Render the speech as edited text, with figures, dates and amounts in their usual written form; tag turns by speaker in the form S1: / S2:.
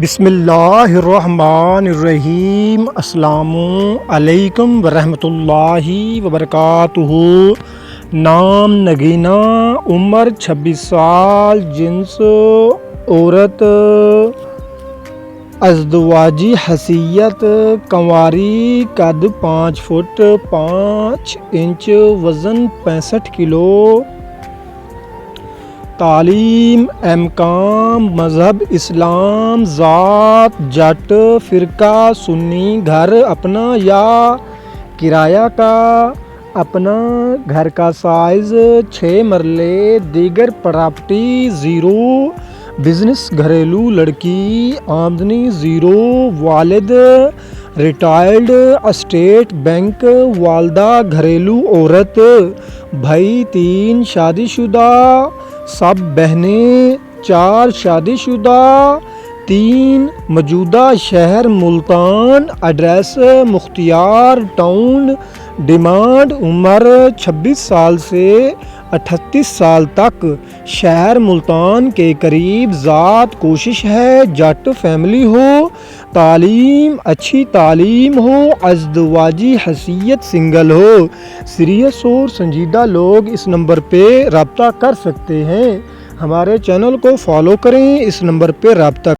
S1: بسم اللہ الرحمن الرحیم۔ السلام علیکم ورحمۃ اللہ وبرکاتہ۔ نام نگینا، عمر 26 سال، جنس عورت، ازدواجی حیثیت کنواری، قد 5 فٹ 5 انچ، وزن 65 کلو، تعلیم M.Com، مذہب اسلام، ذات جٹ، فرقہ سنی، گھر اپنا یا کرایہ کا، اپنا گھر کا سائز 6 مرلے، دیگر پراپرٹی 0، بزنس گھریلو لڑکی، آمدنی 0، والد ریٹائرڈ اسٹیٹ بینک، والدہ گھریلو عورت، بھائی 3 شادی شدہ، سب بہنیں 4 شادی شدہ، 3 موجودہ شہر ملتان، ایڈریس مختار ٹاؤن، ڈیمانڈ عمر 26 سال سے 38 سال تک، شہر ملتان کے قریب، ذات کوشش ہے جٹ فیملی ہو، تعلیم اچھی تعلیم ہو، ازدواجی حیثیت سنگل ہو۔ سیریس اور سنجیدہ لوگ اس نمبر پہ رابطہ کر سکتے ہیں۔ ہمارے چینل کو فالو کریں، اس نمبر پہ رابطہ